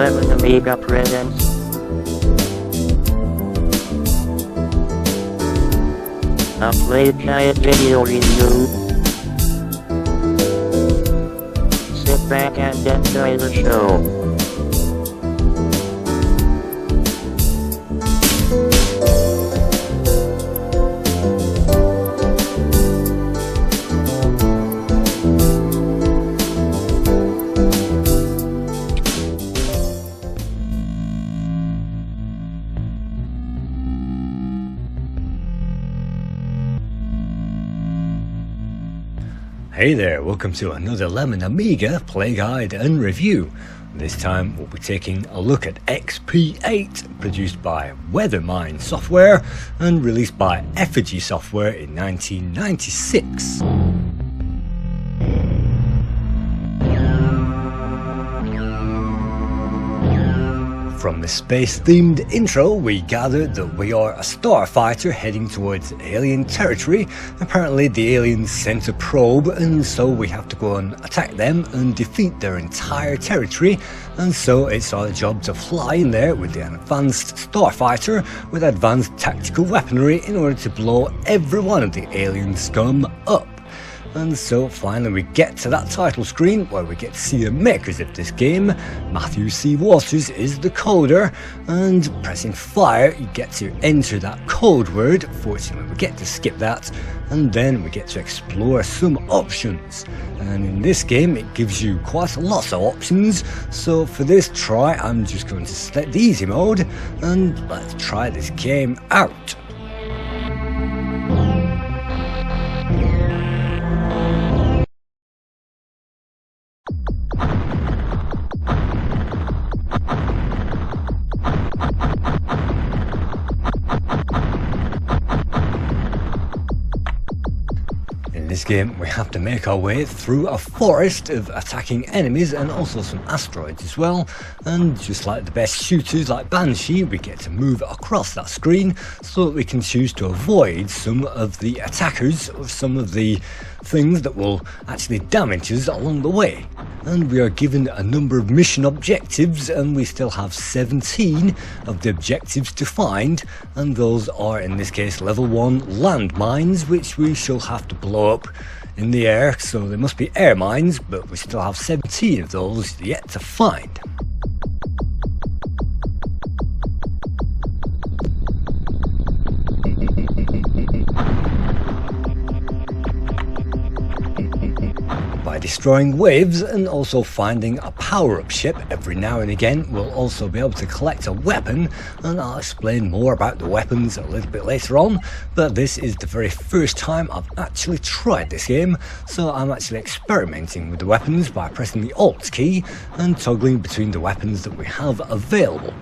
11 Amiga presents a Playguide video review. Sit back and enjoy the show. Hey there, welcome to another Lemon Amiga Playguide and review. This time we'll be taking a look at XP8, produced by Weathermind Software and released by Effigy Software in 1996. From the space-themed intro, we gathered that we are a starfighter heading towards alien territory. Apparently the aliens sent a probe, and so we have to go and attack them and defeat their entire territory. And so it's our job to fly in there with an advanced starfighter with advanced tactical weaponry in order to blow every one of the alien scum up. And so finally we get to that title screen where we get to see the makers of this game. Matthew C. Waters is the coder, and pressing fire you get to enter that code word. Fortunately we get to skip that, and then we get to explore some options. And in this game it gives you quite a lot of options, so for this try I'm just going to select the easy mode and let's try this game out. In this game we have to make our way through a forest of attacking enemies and also some asteroids as well, and just like the best shooters like Banshee we get to move across that screen so that we can choose to avoid some of the attackers or some of the things that will actually damage us along the way. And we are given a number of mission objectives, and we still have 17 of the objectives to find, and those are in this case level 1 landmines, which we shall have to blow up in the air, so they must be air mines, but we still have 17 of those yet to find. By destroying waves and also finding a power-up ship every now and again, we'll also be able to collect a weapon, and I'll explain more about the weapons a little bit later on. But this is the very first time I've actually tried this game, so I'm actually experimenting with the weapons by pressing the Alt key and toggling between the weapons that we have available.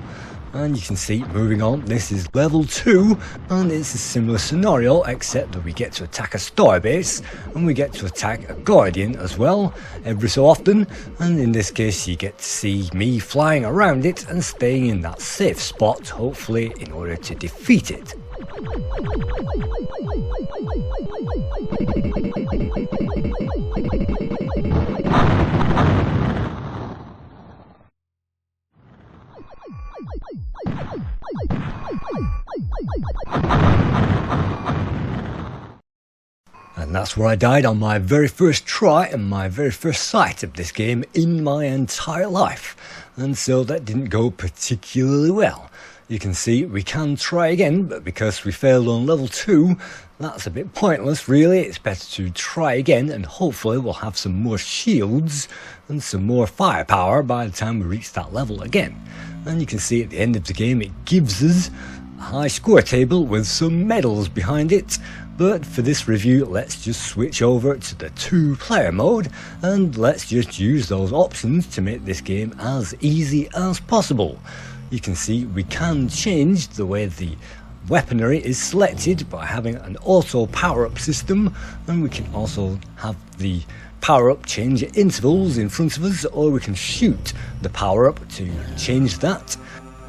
And you can see, moving on, this is level 2, and it's a similar scenario except that we get to attack a starbase and we get to attack a guardian as well every so often, and in this case you get to see me flying around it and staying in that safe spot, hopefully in order to defeat it. And that's where I died on my very first try and my very first sight of this game in my entire life. And so that didn't go particularly well. You can see we can try again, but because we failed on level 2, that's a bit pointless really. It's better to try again, and hopefully we'll have some more shields and some more firepower by the time we reach that level again. And you can see at the end of the game it gives us a high score table with some medals behind it. But for this review let's just switch over to the 2-player mode and let's just use those options to make this game as easy as possible. You can see we can change the way the weaponry is selected by having an auto power-up system, and we can also have the power-up change intervals in front of us, or we can shoot the power-up to change that.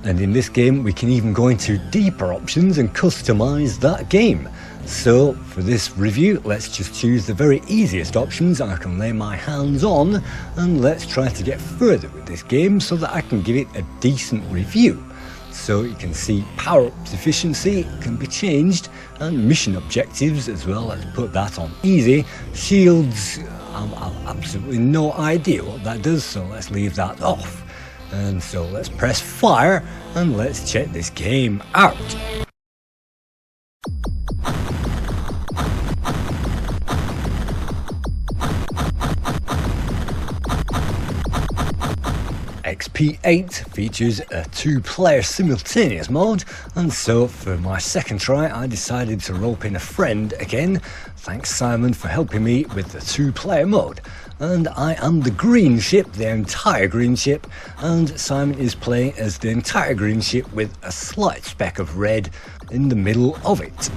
And in this game we can even go into deeper options and customize that game. So for this review, let's just choose the very easiest options I can lay my hands on, and let's try to get further with this game so that I can give it a decent review. So you can see power-up efficiency can be changed, and mission objectives as well. Let's put that on easy. Shields, I've absolutely no idea what that does, so let's leave that off. And so let's press fire and let's check this game out. XP8 features a 2-player simultaneous mode, and so for my second try I decided to rope in a friend again. Thanks Simon for helping me with the 2-player mode. And I am the green ship, the entire green ship, and Simon is playing as the entire green ship with a slight speck of red in the middle of it.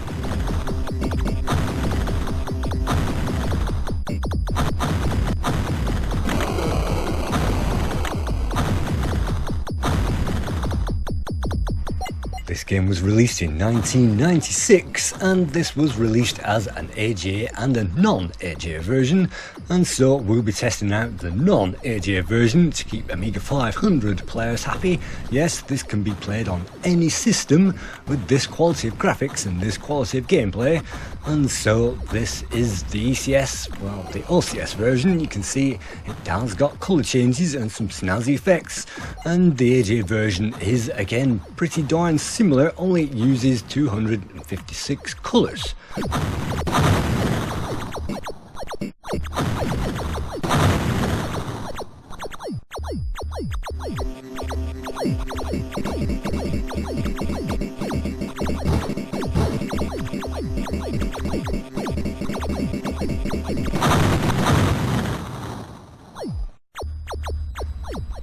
This game was released in 1996, and this was released as an AGA and a non-AGA version, and so we'll be testing out the non-AGA version to keep Amiga 500 players happy. Yes, this can be played on any system with this quality of graphics and this quality of gameplay, and so this is the ECS, well, the OCS version. You can see it has got colour changes and some snazzy effects, and the AGA version is again pretty darn similar, only it uses 256 colours.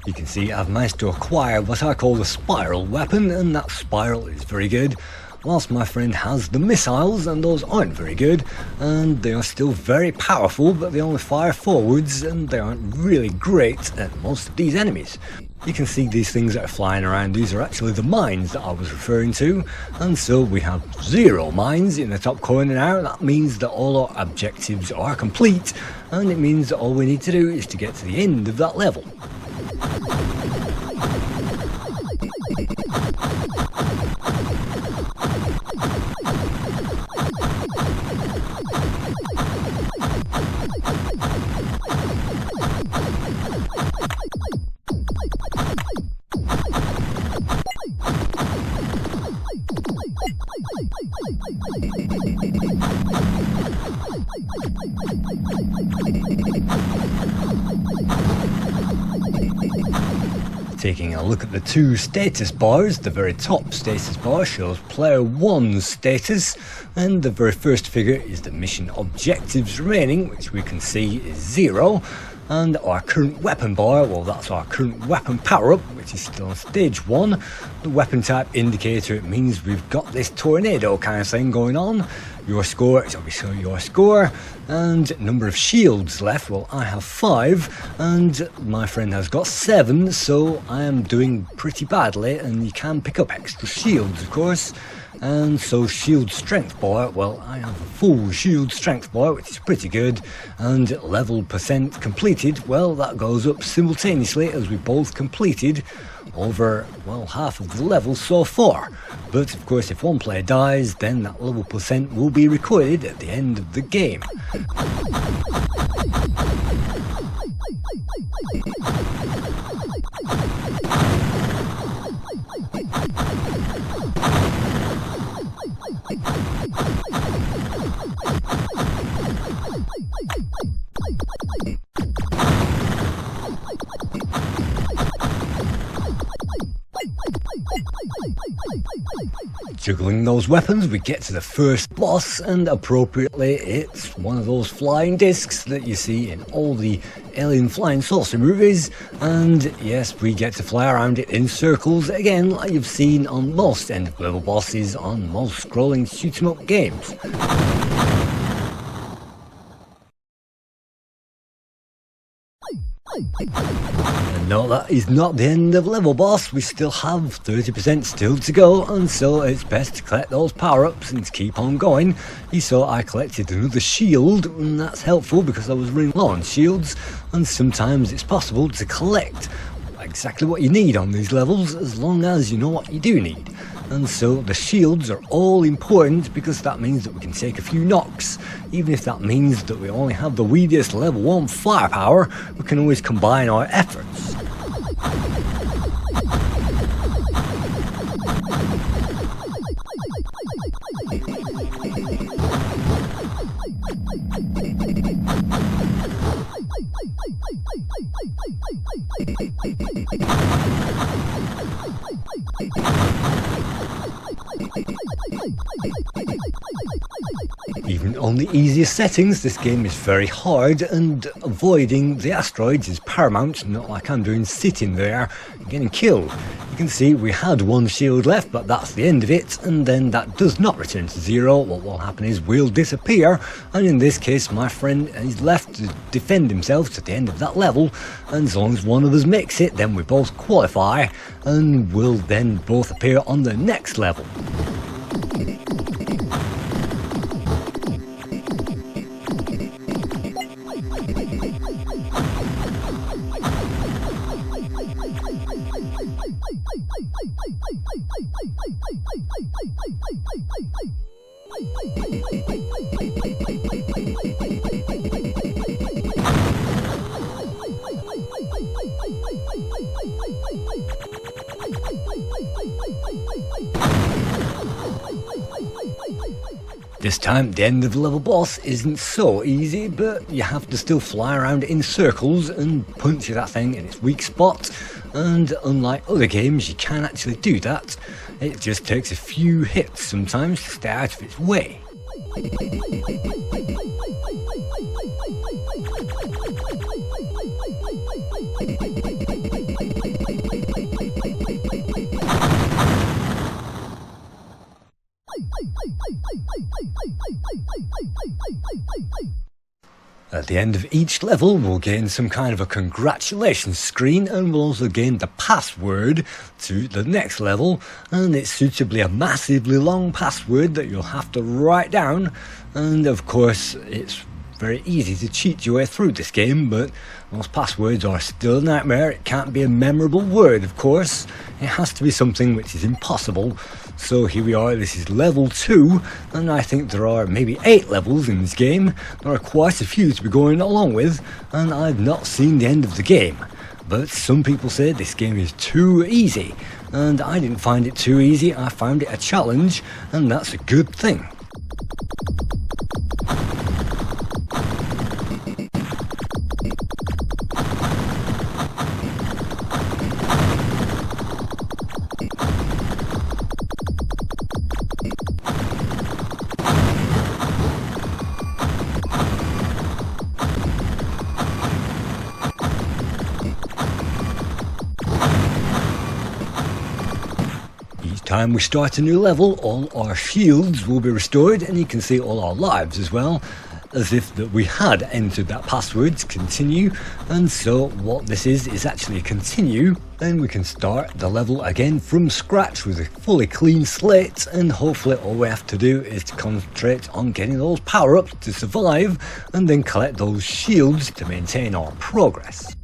You can see I've managed to acquire what I call the spiral weapon, and that spiral is very good, whilst my friend has the missiles, and those aren't very good, and they are still very powerful, but they only fire forwards and they aren't really great at most of these enemies. You can see these things that are flying around, these are actually the mines that I was referring to, and so we have 0 mines in the top corner now. That means that all our objectives are complete, and it means that all we need to do is to get to the end of that level. Taking a look at the 2 status bars, the very top status bar shows player 1's status, and the very first figure is the mission objectives remaining, which we can see is 0. And our current weapon bar, well, that's our current weapon power-up, which is still on stage 1. The weapon type indicator, it means we've got this tornado kind of thing going on. Your score is obviously your score, and number of shields left, well, I have 5, and my friend has got 7, so I am doing pretty badly, and you can pick up extra shields, of course. And so shield strength bar, well, I have a full shield strength bar, which is pretty good, and level percent completed, well, that goes up simultaneously as we both completed over, well, half of the level so far. But of course, if one player dies, then that level percent will be recorded at the end of the game. Juggling those weapons, we get to the first boss, and appropriately it's one of those flying discs that you see in all the alien flying saucer movies, and yes, we get to fly around it in circles again, like you've seen on most end of level bosses on most scrolling shoot 'em up games. And No, that is not the end of level, boss. We still have 30% still to go, and so it's best to collect those power-ups and to keep on going. You saw I collected another shield, and that's helpful because I was running low on shields, and sometimes it's possible to collect exactly what you need on these levels as long as you know what you do need. And so the shields are all important because that means that we can take a few knocks. Even if that means that we only have the weediest level 1 firepower, we can always combine our efforts. Even on the easiest settings, this game is very hard, and avoiding the asteroids is paramount, not like I'm doing sitting there and getting killed. You can see we had one shield left, but that's the end of it, and then that does not return to zero. What will happen is we'll disappear, and in this case my friend is left to defend himself to the end of that level, and as long as one of us makes it, then we both qualify, and we'll then both appear on the next level. This time the end of the level boss isn't so easy, but you have to still fly around in circles and punch that thing in its weak spot, and unlike other games you can actually do that. It just takes a few hits sometimes to stay out of its way. At the end of each level we'll gain some kind of a congratulations screen, and we'll also gain the password to the next level, and it's suitably a massively long password that you'll have to write down, and of course it's very easy to cheat your way through this game, but those passwords are still a nightmare. It can't be a memorable word, of course. It has to be something which is impossible. So here we are, this is level 2, and I think there are maybe 8 levels in this game. There are quite a few to be going along with, and I've not seen the end of the game. But some people say this game is too easy, and I didn't find it too easy. I found it a challenge, and that's a good thing. Time we start a new level, all our shields will be restored, and you can see all our lives as well, as if that we had entered that password to continue. And so what this is actually a continue, and we can start the level again from scratch with a fully clean slate, and hopefully all we have to do is to concentrate on getting those power-ups to survive, and then collect those shields to maintain our progress.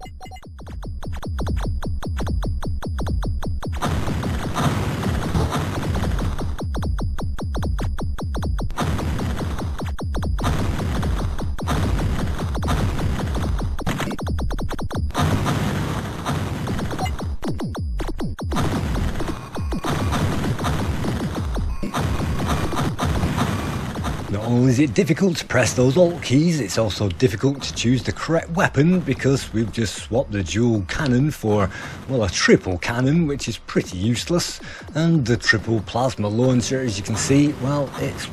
Not only is it difficult to press those alt keys, it's also difficult to choose the correct weapon, because we've just swapped the dual cannon for, well, a triple cannon, which is pretty useless. And the triple plasma launcher, as you can see, well, it's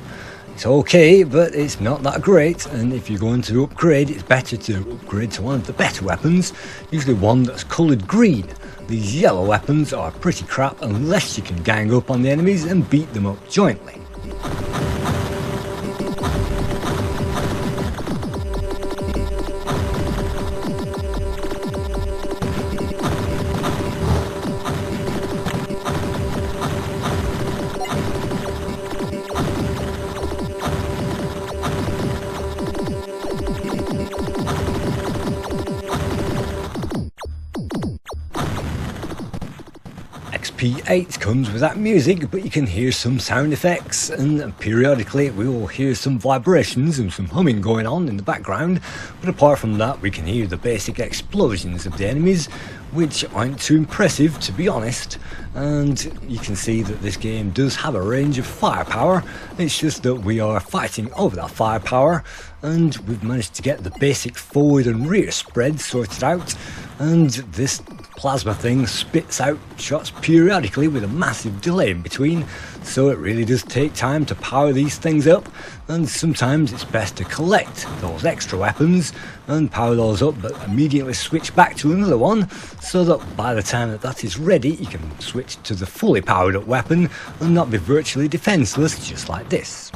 okay, but it's not that great, and if you're going to upgrade, it's better to upgrade to one of the better weapons, usually one that's coloured green. These yellow weapons are pretty crap unless you can gang up on the enemies and beat them up jointly. XP8 comes without music, but you can hear some sound effects, and periodically we will hear some vibrations and some humming going on in the background. But apart from that, we can hear the basic explosions of the enemies, which aren't too impressive, to be honest. And you can see that this game does have a range of firepower. It's just that we are fighting over that firepower, and we've managed to get the basic forward and rear spread sorted out, and this plasma thing spits out shots periodically with a massive delay in between, so it really does take time to power these things up, and sometimes it's best to collect those extra weapons and power those up but immediately switch back to another one, so that by the time that is ready you can switch to the fully powered up weapon and not be virtually defenseless just like this.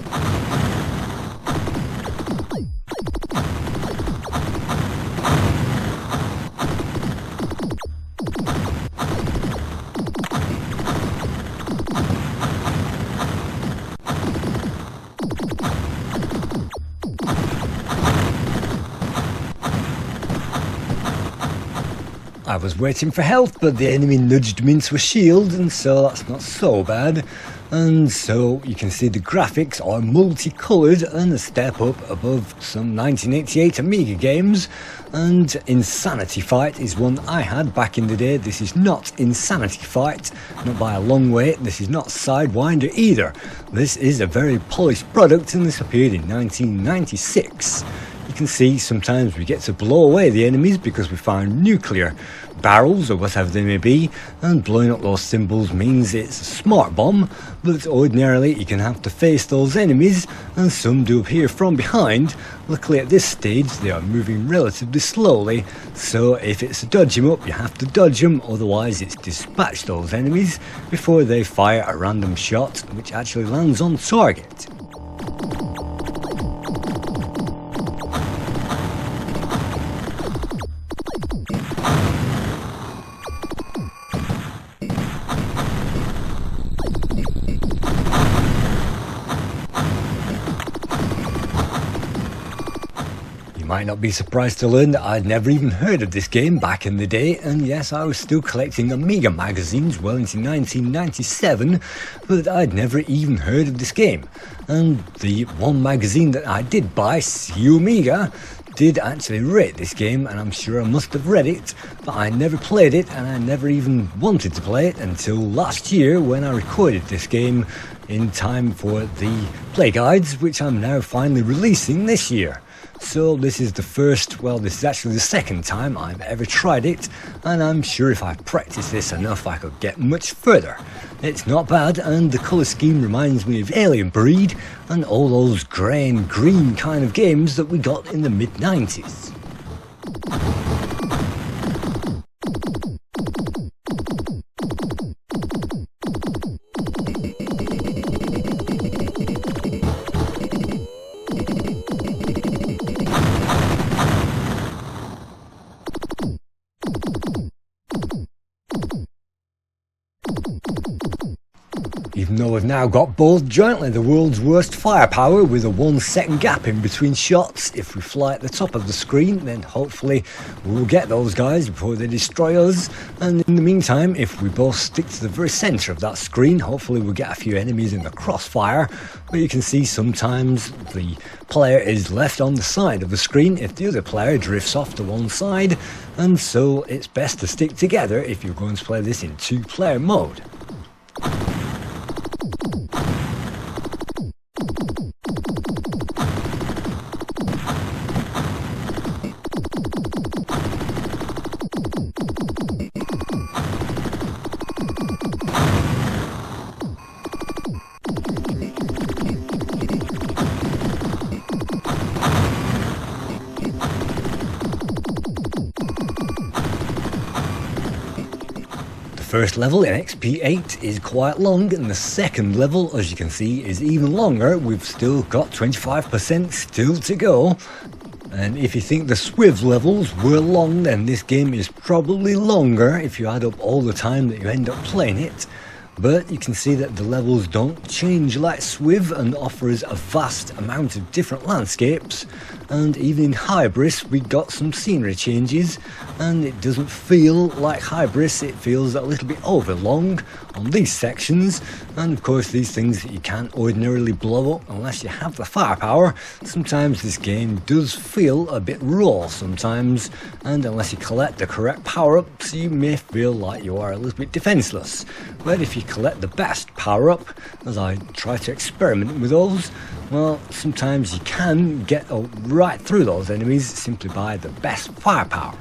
I was waiting for health, but the enemy nudged me into a shield, and so that's not so bad. And so you can see the graphics are multicoloured and a step up above some 1988 Amiga games. And Insanity Fight is one I had back in the day. This is not Insanity Fight, not by a long way. This is not Sidewinder either. This is a very polished product, and this appeared in 1996. You can see sometimes we get to blow away the enemies because we found nuclear barrels or whatever they may be, and blowing up those symbols means it's a smart bomb, but ordinarily you can have to face those enemies, and some do appear from behind. Luckily at this stage they are moving relatively slowly, so if it's a dodge 'em up you have to dodge them, otherwise it's dispatch those enemies before they fire a random shot which actually lands on target. You might not be surprised to learn that I'd never even heard of this game back in the day, and yes, I was still collecting Amiga magazines well into 1997, but I'd never even heard of this game. And the one magazine that I did buy, CU Amiga, did actually rate this game, and I'm sure I must have read it, but I never played it, and I never even wanted to play it until last year when I recorded this game in time for the Playguides, which I'm now finally releasing this year. So this is the first, well, this is actually the second time I've ever tried it, and I'm sure if I practiced this enough I could get much further. It's not bad, and the colour scheme reminds me of Alien Breed and all those grey and green kind of games that we got in the mid-90s. Even though we've now got both jointly the world's worst firepower with a 1 second gap in between shots, if we fly at the top of the screen then hopefully we'll get those guys before they destroy us, and in the meantime if we both stick to the very centre of that screen hopefully we'll get a few enemies in the crossfire. But you can see sometimes the player is left on the side of the screen if the other player drifts off to one side, and so it's best to stick together if you're going to play this in 2-player mode. The first level in XP8 is quite long, and the second level, as you can see, is even longer. We've still got 25% still to go. And if you think the Swiv levels were long, then this game is probably longer if you add up all the time that you end up playing it. But you can see that the levels don't change like Swiv and offer us a vast amount of different landscapes, and even in Hybris we got some scenery changes, and it doesn't feel like Hybris, it feels a little bit overlong on these sections. And of course these things that you can't ordinarily blow up unless you have the firepower. Sometimes this game does feel a bit raw sometimes, and unless you collect the correct power-ups you may feel like you are a little bit defenceless. But if you collect the best power-up, as I try to experiment with those, well, sometimes you can get right through those enemies simply by the best firepower.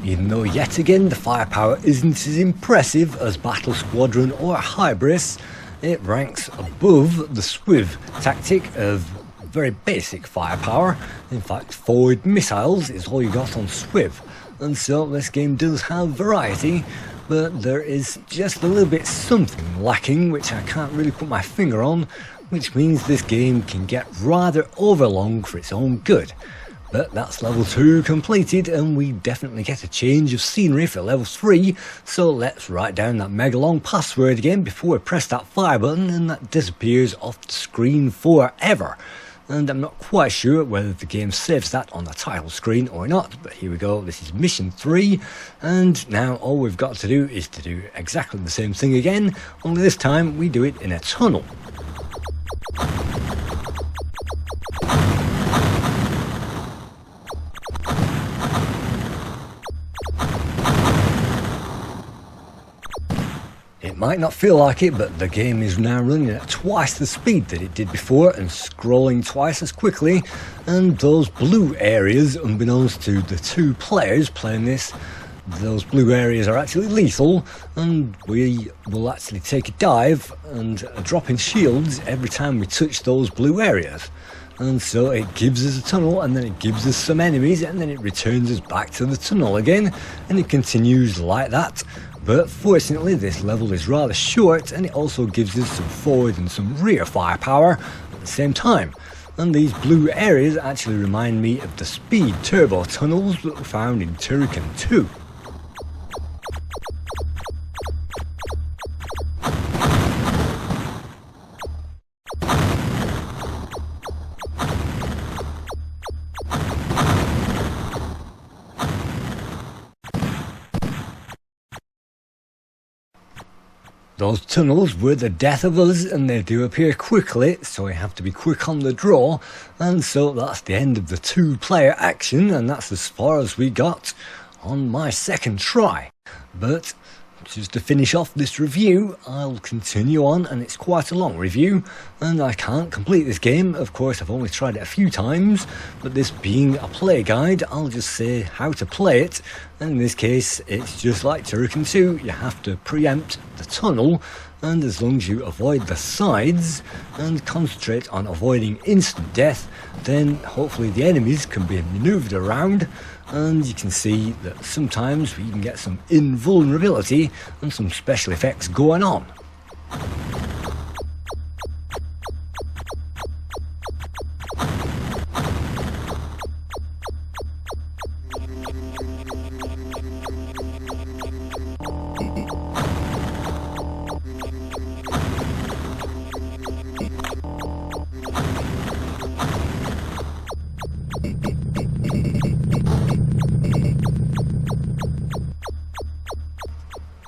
Even though yet again the firepower isn't as impressive as Battle Squadron or Hybris, it ranks above the Swiv tactic of very basic firepower. In fact, forward missiles is all you got on Swiv, and so this game does have variety, but there is just a little bit something lacking which I can't really put my finger on, which means this game can get rather overlong for its own good. But that's level 2 completed, and we definitely get a change of scenery for level 3, so let's write down that mega long password again before we press that fire button, and that disappears off the screen forever. And I'm not quite sure whether the game saves that on the title screen or not, but here we go. This is mission 3, and now all we've got to do is to do exactly the same thing again, only this time we do it in a tunnel. It might not feel like it, but the game is now running at twice the speed that it did before and scrolling twice as quickly, and those blue areas, unbeknownst to the two players playing this, those blue areas are actually lethal, and we will actually take a dive and a drop in shields every time we touch those blue areas. And so it gives us a tunnel, and then it gives us some enemies, and then it returns us back to the tunnel again, and it continues like that. But fortunately this level is rather short, and it also gives us some forward and some rear firepower at the same time. And these blue areas actually remind me of the speed turbo tunnels that were found in Turrican 2. Those tunnels were the death of us, and they do appear quickly, so we have to be quick on the draw, and so that's the end of the two-player action, and that's as far as we got on my second try. But just to finish off this review, I'll continue on, and it's quite a long review, and I can't complete this game. Of course, I've only tried it a few times, but this being a play guide, I'll just say how to play it, and in this case, it's just like Turrican 2, you have to preempt the tunnel, and as long as you avoid the sides and concentrate on avoiding instant death, then hopefully the enemies can be manoeuvred around. And you can see that sometimes we can get some invulnerability and some special effects going on.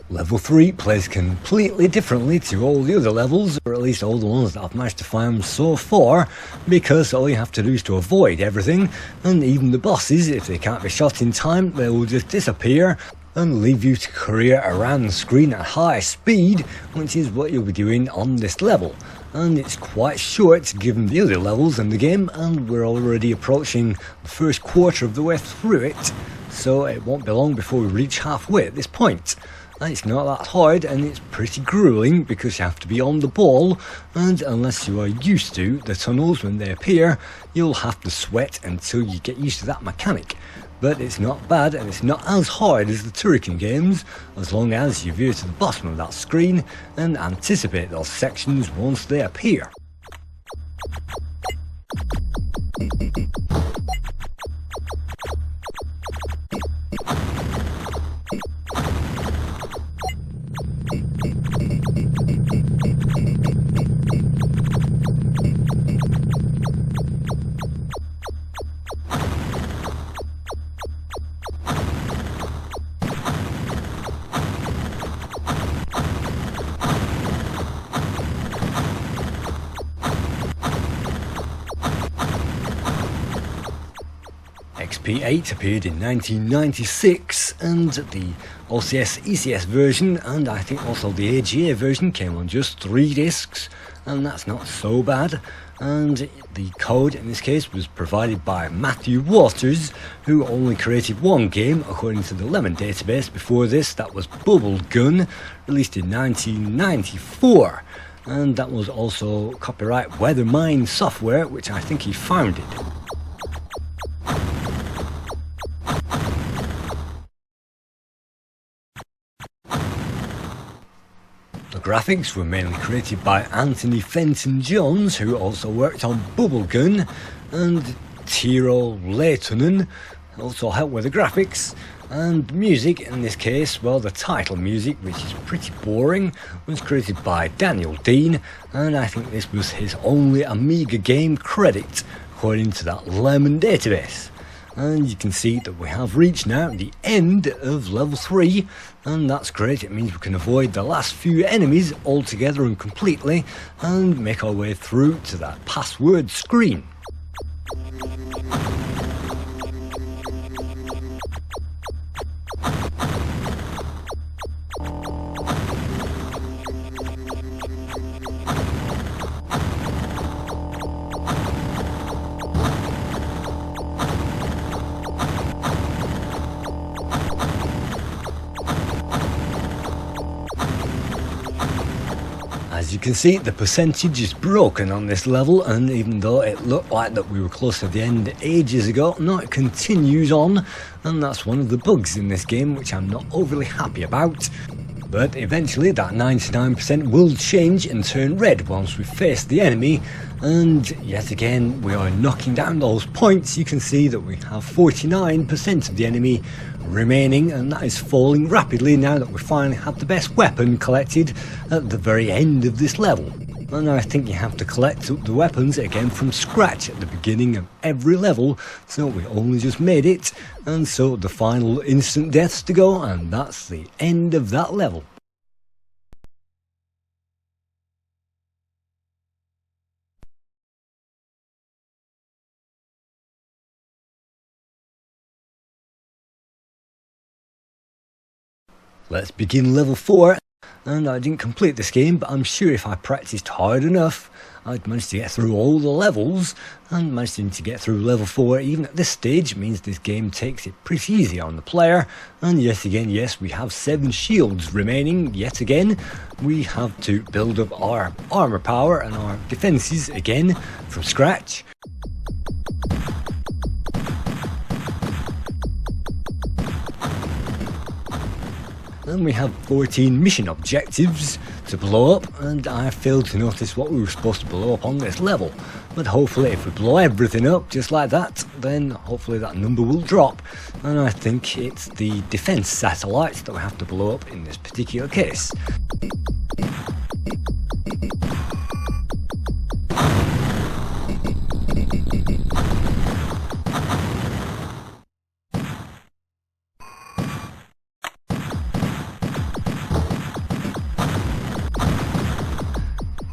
Level 3 plays completely differently to all the other levels, or at least all the ones that I've managed to find so far, because all you have to do is to avoid everything, and even the bosses, if they can't be shot in time, they will just disappear and leave you to career around the screen at high speed, which is what you'll be doing on this level. And it's quite short given the other levels in the game, and we're already approaching the first quarter of the way through it. so it won't be long before we reach halfway at this point. And it's not that hard, and it's pretty grueling because you have to be on the ball, and unless you are used to the tunnels when they appear, you'll have to sweat until you get used to that mechanic. But it's not bad, and it's not as hard as the Turrican games, as long as you veer to the bottom of that screen and anticipate those sections once they appear. XP8 appeared in 1996, and the OCS ECS version, and I think also the AGA version, came on just 3 discs, and that's not so bad. And the code in this case was provided by Matthew Waters, who only created 1 game according to the Lemon database. Before this, that was Bubble Gun, released in 1994, and that was also copyright Weathermind Software, which I think he founded. The graphics were mainly created by Anthony Fenton-Jones, who also worked on Bubblegum, and Tiro Leitonen also helped with the graphics. And music in this case, well, the title music, which is pretty boring, was created by Daniel Dean, and I think this was his only Amiga game credit, according to that Lemon database. And you can see that we have reached now the end of level 3, and that's great. It means we can avoid the last few enemies altogether and completely, and make our way through to that password screen. As you can see, the percentage is broken on this level, and even though it looked like that we were close to the end ages ago, no, it continues on, and that's one of the bugs in this game which I'm not overly happy about. But eventually that 99% will change and turn red once we face the enemy, and yet again we are knocking down those points. You can see that we have 49% of the enemy remaining, and that is falling rapidly now that we finally have the best weapon collected at the very end of this level. And I think you have to collect up the weapons again from scratch at the beginning of every level, so we only just made it, and so the final instant deaths to go, and that's the end of that level. Let's begin level 4, and I didn't complete this game, but I'm sure if I practiced hard enough, I'd manage to get through all the levels, and managing to get through level 4 even at this stage means this game takes it pretty easy on the player. And yet again, yes, we have 7 shields remaining. Yet again, we have to build up our armor power and our defenses again from scratch. And we have 14 mission objectives to blow up, and I failed to notice what we were supposed to blow up on this level. But hopefully if we blow everything up just like that, then hopefully that number will drop. And I think it's the defense satellites that we have to blow up in this particular case.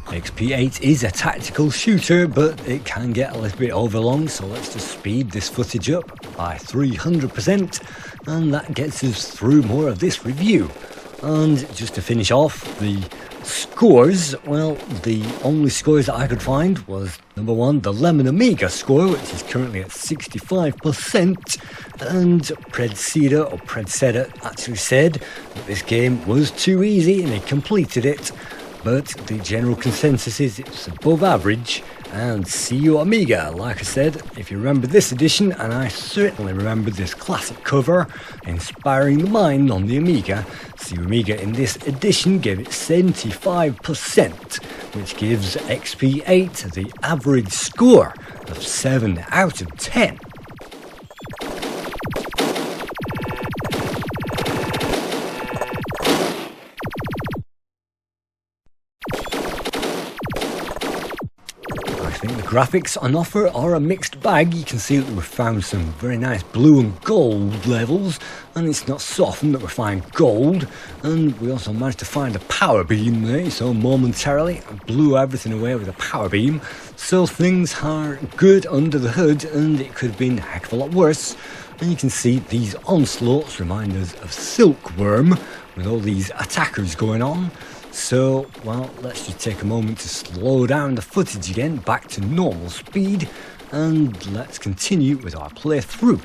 XP8 is a tactical shooter, but it can get a little bit overlong, so let's just speed this footage up by 300%, and that gets us through more of this review. And just to finish off the scores, well, the only scores that I could find was number 1, the Lemon Amiga score, which is currently at 65%, and Predseda actually said that this game was too easy and he completed it, but the general consensus is it's above average. And CU Amiga, like I said, if you remember this edition, and I certainly remember this classic cover, inspiring the mind on the Amiga, CU Amiga in this edition gave it 75%, which gives XP8 the average score of 7 out of 10. I think the graphics on offer are a mixed bag. You can see that we've found some very nice blue and gold levels, and it's not so often that we find gold. And we also managed to find a power beam there, so momentarily I blew everything away with a power beam. So things are good under the hood, and it could have been a heck of a lot worse. And you can see these onslaughts remind us of Silkworm, with all these attackers going on. So, well, let's just take a moment to slow down the footage again back to normal speed, and let's continue with our playthrough.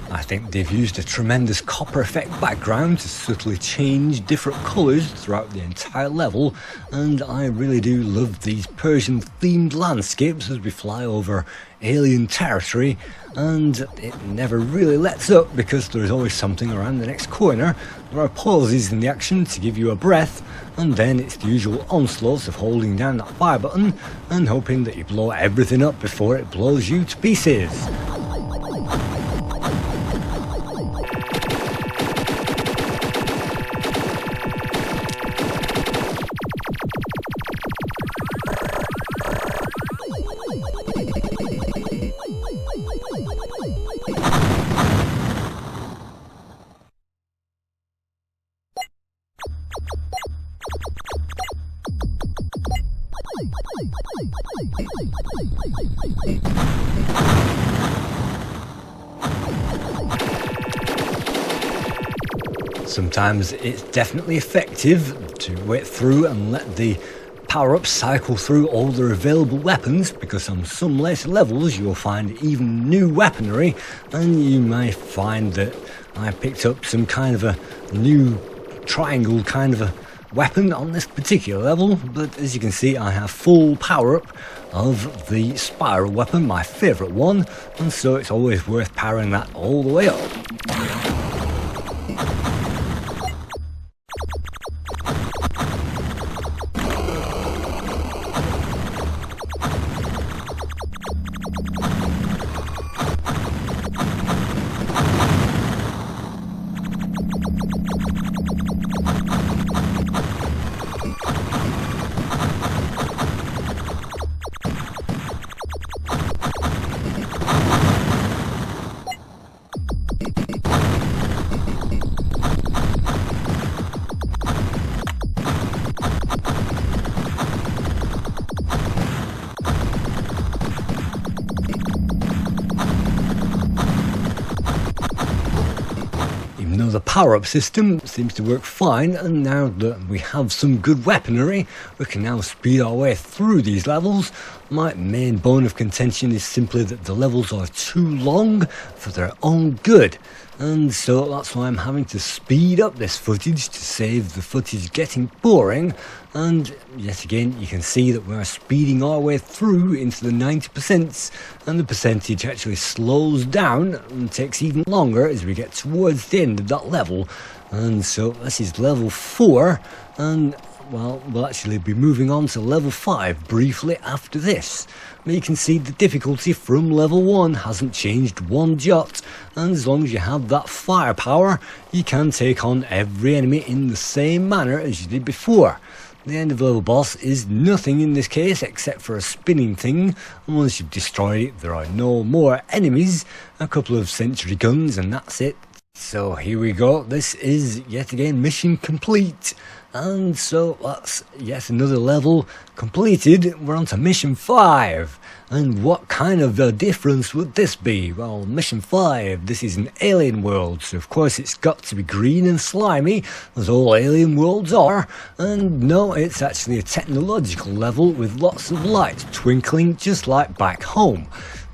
I think they've used a tremendous copper effect background to subtly change different colours throughout the entire level, and I really do love these Persian themed landscapes as we fly over alien territory, and it never really lets up because there's always something around the next corner. There are pauses in the action to give you a breath, and then it's the usual onslaughts of holding down that fire button and hoping that you blow everything up before it blows you to pieces. Sometimes it's definitely effective to wait through and let the power-ups cycle through all their available weapons, because on some later levels you'll find even new weaponry, and you may find that I picked up some kind of a new triangle kind of a weapon on this particular level, but as you can see I have full power-up of the spiral weapon, my favourite one, and so it's always worth powering that all the way up. The power-up system seems to work fine, and now that we have some good weaponry, we can now speed our way through these levels. My main bone of contention is simply that the levels are too long for their own good, and so that's why I'm having to speed up this footage to save the footage getting boring. And yet again you can see that we're speeding our way through into the 90%, and the percentage actually slows down and takes even longer as we get towards the end of that level. And so this is level 4, and well, we'll actually be moving on to level 5 briefly after this. But you can see the difficulty from level 1 hasn't changed one jot, and as long as you have that firepower, you can take on every enemy in the same manner as you did before. The end of level boss is nothing in this case except for a spinning thing, and once you've destroyed it there are no more enemies, a couple of sentry guns and that's it. So here we go, this is yet again mission complete, and so that's yet another level completed. We're on to mission 5, and what kind of a difference would this be? Well, mission 5, this is an alien world, so of course it's got to be green and slimy, as all alien worlds are, and no, it's actually a technological level with lots of lights twinkling just like back home.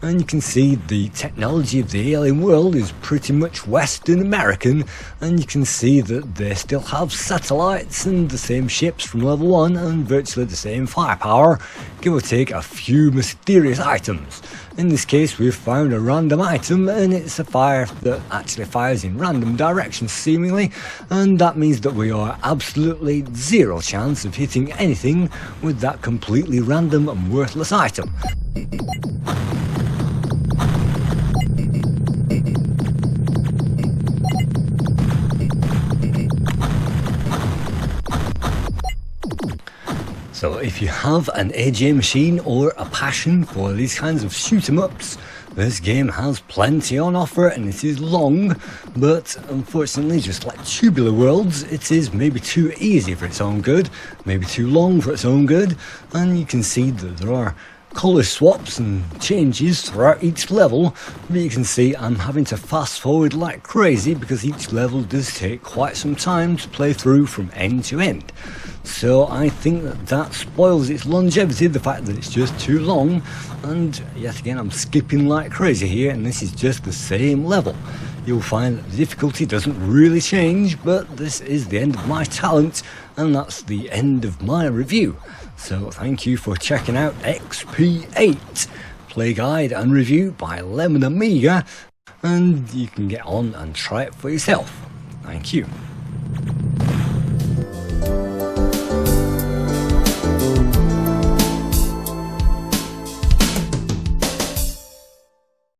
And you can see the technology of the alien world is pretty much Western American, and you can see that they still have satellites and the same ships from level 1 and virtually the same firepower, give or take a few mysterious items. In this case we've found a random item, and it's a fire that actually fires in random directions seemingly, and that means that we are absolutely zero chance of hitting anything with that completely random and worthless item. So if you have an AJ machine or a passion for these kinds of shoot 'em ups, this game has plenty on offer, and it is long, but unfortunately, just like Tubular Worlds, it is maybe too easy for its own good, maybe too long for its own good, and you can see that there are colour swaps and changes throughout each level, but you can see I'm having to fast forward like crazy because each level does take quite some time to play through from end to end. So I think that spoils its longevity, the fact that it's just too long, and yet again I'm skipping like crazy here, and this is just the same level. You'll find that the difficulty doesn't really change, but this is the end of my talent, and that's the end of my review. So thank you for checking out XP8, play guide and review by Lemon Amiga, and you can get on and try it for yourself. Thank you.